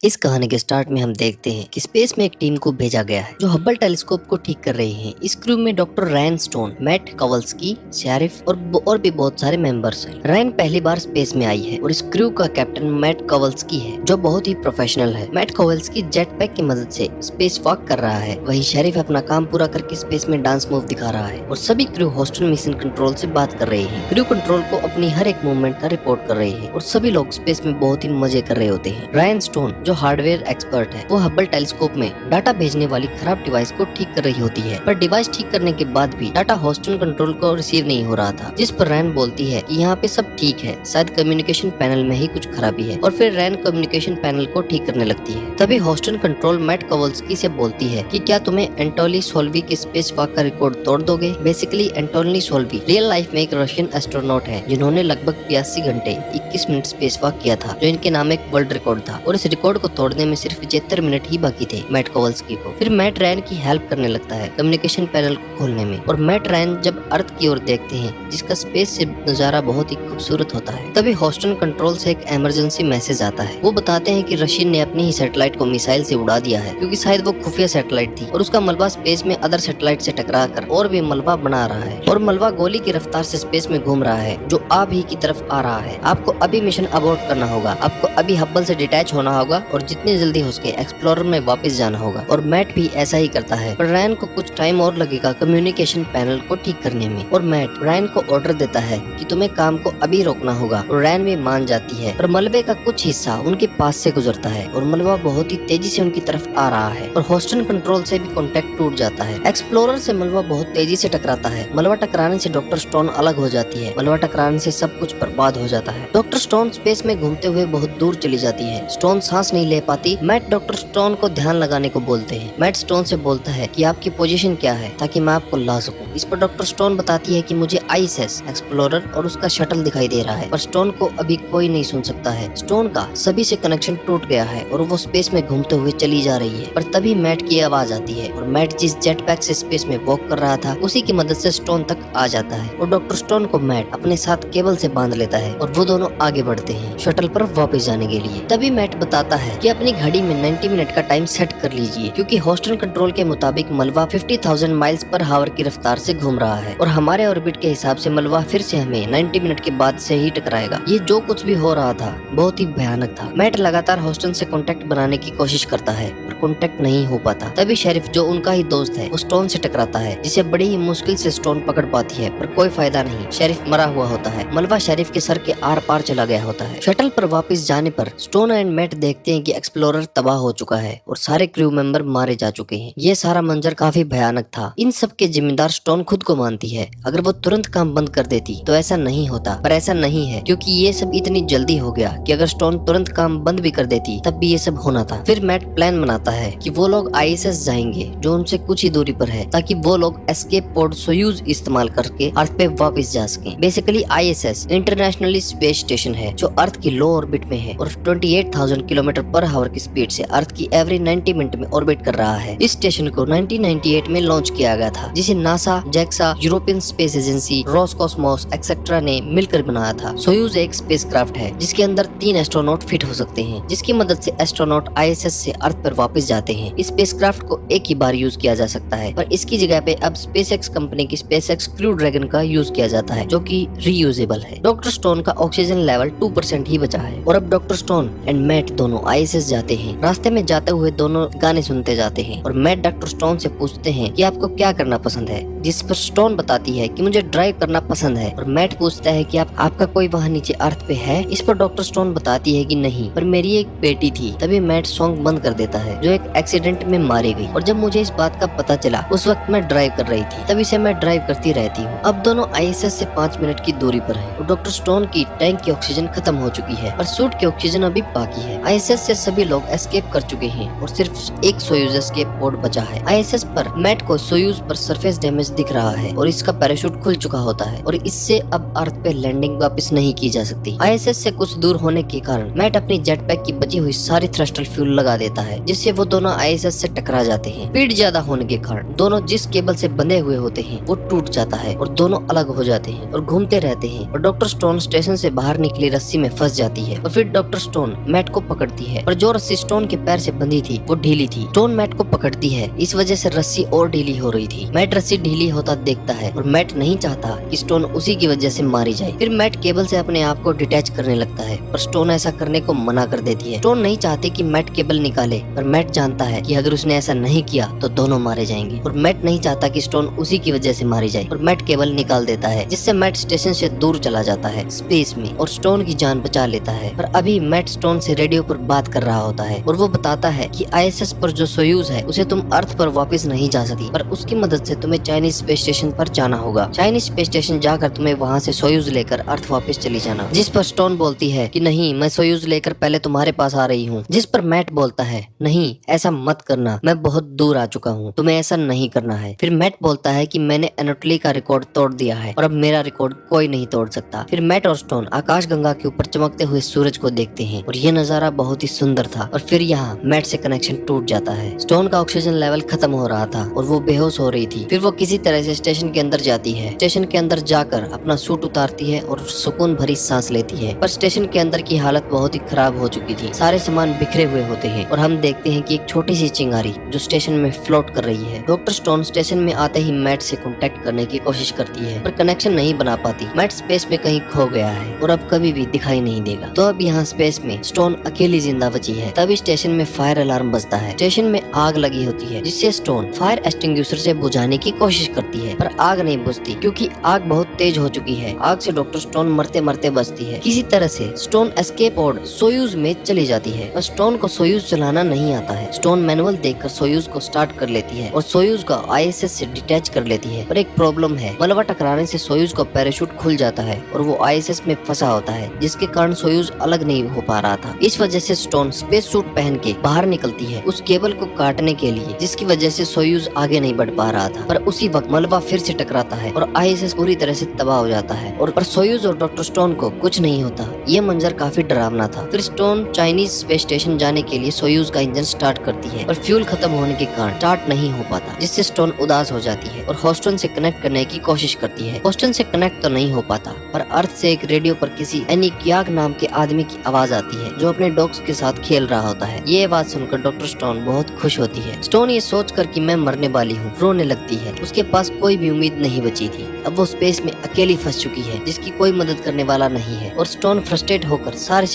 इस कहानी के स्टार्ट में हम देखते हैं कि स्पेस में एक टीम को भेजा गया है जो हब्बल टेलीस्कोप को ठीक कर रही है। इस क्रू में डॉक्टर रैन स्टोन, मैट कवल्स्की, शेरिफ और भी बहुत सारे मेंबर्स हैं। रैन पहली बार स्पेस में आई है और इस क्रू का कैप्टन मैट कवल्स्की है जो बहुत ही प्रोफेशनल है। मैट कवल्स्की जेट पैक की मदद से स्पेस वॉक कर रहा है, वहीं शेरिफ अपना काम पूरा करके स्पेस में डांस मूव दिखा रहा है और सभी क्रू हॉस्टन मिशन कंट्रोल से बात कर रहे हैं। क्रू कंट्रोल को अपनी हर एक मूवमेंट का रिपोर्ट कर रही है और सभी लोग स्पेस में बहुत ही मजे कर रहे होते हैं। रैन स्टोन जो हार्डवेयर एक्सपर्ट है, वो हब्बल टेलीस्कोप में डाटा भेजने वाली खराब डिवाइस को ठीक कर रही होती है, पर डिवाइस ठीक करने के बाद भी डाटा हॉस्टन कंट्रोल को रिसीव नहीं हो रहा था, जिस पर रैन बोलती है कि यहाँ पे सब ठीक है, शायद कम्युनिकेशन पैनल में ही कुछ खराबी है, और फिर रैन कम्युनिकेशन पैनल को ठीक करने लगती है। तभी हॉस्टन कंट्रोल मैट कवल्स्की से बोलती है कि क्या तुम्हें एंटोनी सोल्वी के स्पेस वॉक का रिकॉर्ड तोड़ दोगे। बेसिकली एंटोनी सोल्वी रियल लाइफ में एक रशियन एस्ट्रोनॉट है जिन्होंने लगभग 82 घंटे 21 मिनट स्पेस वॉक किया था, जो इनके नाम एक वर्ल्ड रिकॉर्ड था, और इस रिकॉर्ड को तोड़ने में सिर्फ 75 मिनट ही बाकी थे मैट कवल्स्की को। फिर मैट रैन की हेल्प करने लगता है कम्युनिकेशन पैनल को खोलने में, और मैट रैन जब अर्थ की ओर देखते हैं जिसका स्पेस से नजारा बहुत ही खूबसूरत होता है, तभी हॉस्टन कंट्रोल से एक इमरजेंसी मैसेज आता है। वो बताते हैं कि रशियन ने अपनी ही सैटेलाइट को मिसाइल से उड़ा दिया है, क्योंकि शायद वो खुफिया सैटेलाइट थी और उसका मलबा स्पेस में अदर सैटेलाइट से टकरा कर और भी मलबा बना रहा है, और मलबा गोली की रफ्तार से स्पेस में घूम रहा है जो आप ही की तरफ आ रहा है। आपको अभी मिशन अबॉर्ट करना होगा, आपको अभी हब्बल से डिटैच होना होगा और जितनी जल्दी हो सके एक्सप्लोरर में वापस जाना होगा। और मैट भी ऐसा ही करता है, पर रैन को कुछ टाइम और लगेगा कम्युनिकेशन पैनल को ठीक करने में, और मैट रैन को ऑर्डर देता है कि तुम्हें काम को अभी रोकना होगा, और रैन भी मान जाती है। पर मलबे का कुछ हिस्सा उनके पास से गुजरता है और मलबा बहुत ही तेजी से उनकी तरफ आ रहा है, और हॉस्टन कंट्रोल से भी कॉन्टेक्ट टूट जाता है। एक्सप्लोरर से मलबा बहुत तेजी से टकराता है। मलबा टकराने से डॉक्टर स्टोन अलग हो जाती है। मलबा टकराने से सब कुछ बर्बाद हो जाता है। डॉक्टर स्टोन स्पेस में घूमते हुए बहुत दूर चली जाती है। स्टोन सांस नहीं ले पाती। मैट डॉक्टर स्टोन को ध्यान लगाने को बोलते हैं। मैट स्टोन से बोलता है कि आपकी पोजीशन क्या है ताकि मैं आपको ला सकूं। इस पर डॉक्टर स्टोन बताती है कि मुझे आईएसएस एक्सप्लोरर और उसका शटल दिखाई दे रहा है, पर स्टोन को अभी कोई नहीं सुन सकता है। स्टोन का सभी से कनेक्शन टूट गया है और वो स्पेस में घूमते हुए चली जा रही है, पर तभी मैट की आवाज आती है, और मैट जिस जेट पैक से स्पेस में वॉक कर रहा था उसी की मदद से स्टोन तक आ जाता है, और डॉक्टर स्टोन को मैट अपने साथ केबल से बांध लेता है और वो दोनों आगे बढ़ते हैं शटल पर वापस जाने के लिए। तभी मैट बताता है कि अपनी घड़ी में 90 मिनट का टाइम सेट कर लीजिए, क्योंकि हॉस्टन कंट्रोल के मुताबिक मलबा 50,000 माइल्स पर हावर की रफ्तार से घूम रहा है, और हमारे ऑर्बिट के हिसाब से मलबा फिर से हमें 90 मिनट के बाद से ही टकराएगा। ये जो कुछ भी हो रहा था बहुत ही भयानक था। मैट लगातार हॉस्टन से कांटेक्ट बनाने की कोशिश करता है, पर कांटेक्ट नहीं हो पाता। तभी शेरिफ जो उनका ही दोस्त है वो स्टोन से टकराता है, जिसे बड़ी ही मुश्किल से स्टोन पकड़ पाती है, पर कोई फायदा नहीं। शेरिफ मरा हुआ होता है। मलबा शेरिफ के सर के आर पार चला गया होता है। शटल पर वापस जाने पर स्टोन एंड मैट देखते हैं कि एक्सप्लोरर तबाह हो चुका है और सारे क्रू मेंबर मारे जा चुके हैं। ये सारा मंजर काफी भयानक था। इन सब के जिम्मेदार स्टोन खुद को मानती है। अगर वो तुरंत काम बंद कर देती तो ऐसा नहीं होता, पर ऐसा नहीं है, क्योंकि ये सब इतनी जल्दी हो गया कि अगर स्टोन तुरंत काम बंद भी कर देती तब भी ये सब होना था। फिर मैट प्लान बनाता है कि वो लोग आईएसएस जाएंगे जो उनसे कुछ ही दूरी पर है, ताकि वो लोग एस्केप पोड सोयूज इस्तेमाल करके अर्थ पे वापस जा सके। Basically ISS international space station है जो अर्थ की लो ऑर्बिट में है और 28,000 किलोमीटर पर आवर की स्पीड से अर्थ की एवरी 90 मिनट में ऑर्बिट कर रहा है। इस स्टेशन को 1998 में लॉन्च किया गया था, जिसे NASA, जेक्सा, European space agency, Roscosmos etcetera ने मिलकर बनाया था। सोयूज एक स्पेसक्राफ्ट है जिसके अंदर 3 एस्ट्रोनॉट फिट हो सकते हैं, जिसकी मदद से एस्ट्रोनॉट आईएसएस से अर्थ पर वापस जाते हैं। इस स्पेसक्राफ्ट को एक ही बार यूज किया जा सकता है, पर इसकी जगह पे अब स्पेसएक्स कंपनी की स्पेसएक्स क्रू ड्रैगन का यूज किया जाता है, जो कि रीयूजेबल है। डॉक्टर स्टोन का ऑक्सीजन लेवल 2% ही बचा है, और अब डॉक्टर स्टोन एंड मैट दोनों आईएसएस जाते हैं। रास्ते में जाते हुए दोनों गाने सुनते जाते हैं, और मैट डॉक्टर स्टोन से पूछते हैं कि आपको क्या करना पसंद है, जिस पर स्टोन बताती है कि मुझे ड्राइव करना पसंद है, और मैट पूछता है कि आपका कोई वहाँ नीचे अर्थ पे है। इस पर डॉक्टर स्टोन बताती है कि नहीं, पर मेरी एक बेटी थी। तभी मैट सॉन्ग बंद कर देता है जो एक एक्सीडेंट में मारी गई, और जब मुझे इस बात का पता चला उस वक्त मैं ड्राइव कर रही थी, तभी से मैं ड्राइव करती रहती हूँ। अब दोनों आईएसएस से 5 मिनट की दूरी पर है, और डॉक्टर स्टोन की टैंक की ऑक्सीजन खत्म हो चुकी है और सूट की ऑक्सीजन अभी बाकी है। आईएसएस से सभी लोग एस्केप कर चुके हैं और सिर्फ एक सोयूज एस्केप पोड बचा है। आईएसएस पर मैट को सोयूज पर सरफेस डैमेज दिख रहा है और इसका पैराशूट खुल चुका होता है, और इससे अब अर्थ पे लैंडिंग वापस नहीं की जा सकती। आईएसएस से कुछ दूर होने के कारण मैट अपनी जेट पैक की बची हुई सारी थ्रस्टल फ्यूल लगा देता है, जिससे वो दोनों आईएसएस से टकरा जाते हैं। स्पीड ज्यादा होने के कारण दोनों जिस केबल से बंधे हुए होते हैं वो टूट जाता है और दोनों अलग हो जाते हैं और घूमते रहते हैं, और डॉक्टर स्टोन स्टेशन से बाहर निकली रस्सी में फंस जाती है, और फिर डॉक्टर स्टोन मैट को पकड़ती है, पर जो रस्सी स्टोन के पैर से बंधी थी वो ढीली थी। स्टोन मैट को पकड़ती है, इस वजह से रस्सी और ढीली हो रही थी। मैट रस्सी ढीली होता देखता है और मैट नहीं चाहता कि स्टोन उसी की वजह से मारी जाए। फिर मैट केबल से अपने आप को डिटैच करने लगता है, पर स्टोन ऐसा करने को मना कर देती है। स्टोन नहीं चाहती कि मैट केबल निकाले, पर मैट जानता है कि अगर उसने ऐसा नहीं किया तो दोनों मारे जाएंगे, और मैट नहीं चाहता कि स्टोन उसी की वजह से मारी जाए, और मैट केबल निकाल देता है, जिससे मैट स्टेशन से दूर चला जाता है स्पेस में और स्टोन की जान बचा लेता है। पर अभी मैट स्टोन से रेडियो पर बात कर रहा होता है और वो बताता है कि ISS पर जो सोयूज है उसे तुम अर्थ पर वापस नहीं जा सकती, पर उसकी मदद से तुम्हें चाइनीज स्पेस स्टेशन पर जाना होगा। चाइनीज स्पेस स्टेशन जाकर तुम्हें वहाँ से सोयूज लेकर अर्थ वापस चली जाना। जिस पर स्टोन बोलती है कि नहीं, मैं सोयूज लेकर पहले तुम्हारे पास आ रही हूँ। जिस पर मैट बोलता है नहीं, ऐसा मत करना, मैं बहुत दूर आ चुका हूँ, तुम्हें ऐसा नहीं करना है। फिर मैट बोलता है कि मैंने एनाटोली का रिकॉर्ड तोड़ दिया है और अब मेरा रिकॉर्ड कोई नहीं तोड़ सकता। फिर मैट और स्टोन आकाश गंगा के ऊपर चमकते हुए सूरज को देखते हैं और ये नजारा बहुत ही सुंदर था। और फिर यहाँ मैट से कनेक्शन टूट जाता है। स्टोन का ऑक्सीजन लेवल खत्म हो रहा था और वो बेहोश हो रही थी। फिर वो किसी तरह से स्टेशन के अंदर जाती है। स्टेशन के अंदर जाकर अपना सूट उतारती है और सुकून भरी सांस लेती है, पर स्टेशन के अंदर की हालत बहुत ही खराब हो चुकी थी। सारे सामान बिखरे हुए होते हैं और हम देखते हैं कि एक छोटी सी चिंगारी जो स्टेशन में फ्लोट कर रही है। डॉक्टर स्टोन स्टेशन में आते ही मैट से कांटेक्ट करने की कोशिश करती है, पर कनेक्शन नहीं बना पाती। मैट स्पेस में कहीं खो गया है और अब कभी भी दिखाई नहीं देगा। तो अब यहाँ स्पेस में स्टोन अकेली जिंदा बची है। तभी स्टेशन में फायर अलार्म बजता है। स्टेशन में आग लगी होती है, जिससे स्टोन फायर एक्सटिंग्विशर से बुझाने की कोशिश करती है, पर आग नहीं बुझती क्योंकि आग बहुत तेज हो चुकी है। आग से डॉक्टर स्टोन मरते मरते बचती है। किसी तरह से स्टोन एस्केप पोड सोयूज में चली जाती है, पर स्टोन को सोयूज चलाना नहीं आता है। स्टोन मैनुअल देखकर सोयूज को स्टार्ट कर लेती है और सोयूज का ISS से डिटैच कर लेती है। पर एक प्रॉब्लम है, मलबा टकराने से सोयूज का पैराशूट खुल जाता है और वो ISS में फंसा होता है, जिसके कारण सोयूज अलग नहीं हो पा रहा था। इस वजह से स्टोन स्पेस सूट पहन के बाहर निकलती है उस केबल को काटने के लिए, जिसकी वजह से सोयूज आगे नहीं बढ़ पा रहा था। पर उसी वक्त मलबा फिर से टकराता है और ISS पूरी तरह से तबाह हो जाता है, और पर सोयूज और डॉक्टर स्टोन को कुछ नहीं होता। ये मंजर काफी डरावना था। फिर स्टोन चाइनीज स्पेस स्टेशन जाने के लिए सोयूज का इंजन स्टार्ट करती है, पर फ्यूल खत्म होने के कारण स्टार्ट नहीं हो पाता, जिससे स्टोन उदास हो जाती है और हॉस्टन से कनेक्ट करने की कोशिश करती है। हॉस्टन से कनेक्ट तो नहीं हो पाता, पर अर्थ से एक रेडियो पर किसी एनी क्याग नाम के आदमी की आवाज आती है जो अपने डॉग्स के साथ खेल रहा होता है। ये आवाज सुनकर डॉक्टर स्टोन बहुत खुश होती है। स्टोन ये सोचकर कि मैं मरने वाली हूँ रोने लगती है। उसके पास कोई भी उम्मीद नहीं बची थी। अब वो स्पेस में अकेली फंस चुकी है, जिसकी कोई मदद करने वाला नहीं है, और स्टोन फ्रस्ट्रेट होकर सारे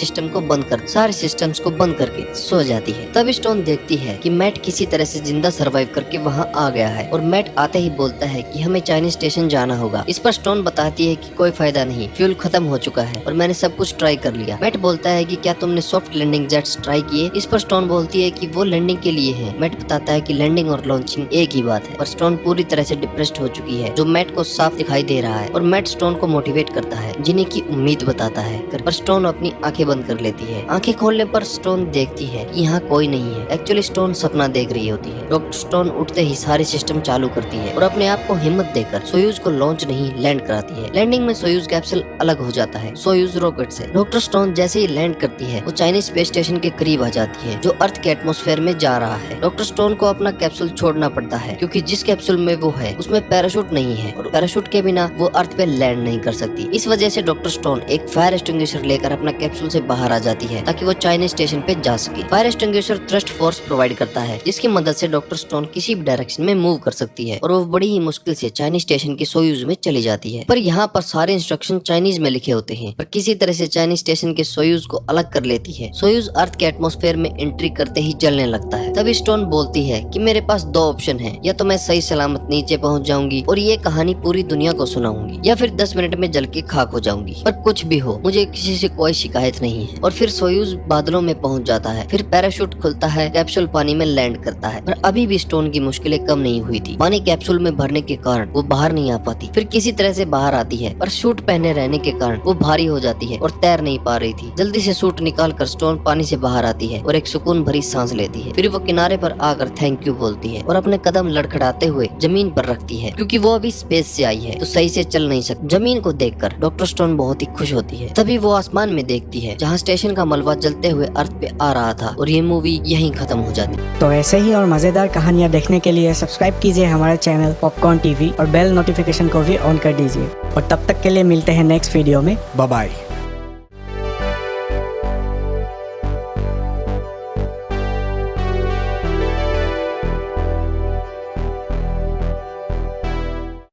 सिस्टम्स को बंद करके सो जाती है। तब स्टोन देखती है कि मैट किसी तरह से जिंदा सरवाइव करके वहाँ आ गया है, और मैट आते ही बोलता है कि हमें चाइनीज स्टेशन जाना होगा। इस पर स्टोन बताती है कि कोई फायदा नहीं, फ्यूल खत्म हो चुका है और मैंने सब कुछ ट्राई कर लिया। मैट बोलता है कि क्या तुमने सॉफ्ट लैंडिंग जेट्स ट्राई किए? इस पर स्टोन बोलती है कि वो लैंडिंग के लिए है। मैट बताता है कि लैंडिंग और लॉन्चिंग एक ही बात है, पर स्टोन पूरी तरह से डिप्रेस्ड हो चुकी है, जो मैट को साफ दिखाई दे रहा है। और मैट स्टोन को मोटिवेट करता है, जीने की उम्मीद बताता है, पर स्टोन अपनी आंखें बंद कर लेती है। आंखें खोलने पर स्टोन देखती है कि यहाँ कोई नहीं है। एक्चुअली स्टोन सपना देख रही होती है। डॉक्टर स्टोन उठते ही सारे सिस्टम चालू करती है और अपने आप को हिम्मत देकर सोयूज को लॉन्च नहीं लैंड कराती है। लैंडिंग में सोयूज कैप्सूल अलग हो जाता है सोयूज रॉकेट से। डॉक्टर स्टोन जैसे ही लैंड करती है वो चाइनीज स्पेस स्टेशन के करीब आ जाती है, जो अर्थ के एटमॉस्फेयर में जा रहा है। डॉक्टर स्टोन को अपना कैप्सूल छोड़ना पड़ता है, क्योंकि जिस कैप्सूल में वो है उसमें पैराशूट नहीं है, और पैराशूट के बिना वो अर्थ पे लैंड नहीं कर सकती। इस वजह से डॉक्टर स्टोन एक फायर एक्सटिंग्विशर लेकर अपना कैप्सूल से बाहर आ जाती है, ताकि वो चाइनीज स्टेशन पे जा सके। Fire extinguisher thrust force provide करता है, जिसकी मदद से डॉक्टर स्टोन किसी भी डायरेक्शन में मूव कर सकती है, और वो बड़ी ही मुश्किल से चाइनीज स्टेशन की सोयूज में चली जाती है। पर यहाँ पर सारे इंस्ट्रक्शन चाइनीज में लिखे होते हैं, पर किसी तरह से चाइनीज स्टेशन के सोयूज को अलग कर लेती है। सोयूज अर्थ के एटमॉस्फेयर में एंट्री करते ही जलने लगता है। तभी स्टोन बोलती है कि मेरे पास दो ऑप्शन है, या तो मैं सही सलामत नीचे पहुँच जाऊंगी और ये कहानी पूरी दुनिया को सुनाऊंगी, या फिर 10 मिनट में जल के खाक हो जाऊंगी। पर कुछ भी हो, मुझे किसी से कोई शिकायत नहीं है। और फिर सोयूज बादलों में पहुंच जाता है। फिर पैराशूट खुलता है, कैप्सूल पानी में लैंड करता है, पर अभी भी स्टोन की मुश्किलें कम नहीं हुई थी। पानी कैप्सूल में भरने के कारण वो बाहर नहीं आ पाती। फिर किसी तरह से बाहर आती है, पर सूट पहने रहने के कारण वो भारी हो जाती है और तैर नहीं पा रही थी। जल्दी से सूट निकाल कर स्टोन पानी से बाहर आती है और एक सुकून भरी सांस लेती है। फिर वो किनारे पर आकर थैंक यू बोलती है और अपने कदम लड़खड़ाते हुए जमीन पर रखती है, क्योंकि वो अभी स्पेस से आई है तो सही से चल नहीं सकती। जमीन को देखकर डॉक्टर स्टोन बहुत ही खुश होती है। तभी वो आसमान में देखती है जहाँ स्टेशन का मलबा जलते हुए अर्थ पे आ रहा था, और ये मूवी यहीं खत्म हो जाती। तो ऐसे ही और मजेदार कहानियाँ देखने के लिए सब्सक्राइब कीजिए हमारे चैनल पॉपकॉर्न टीवी और बेल नोटिफिकेशन को भी ऑन कर दीजिए। और तब तक के लिए मिलते हैं नेक्स्ट वीडियो में। Bye bye.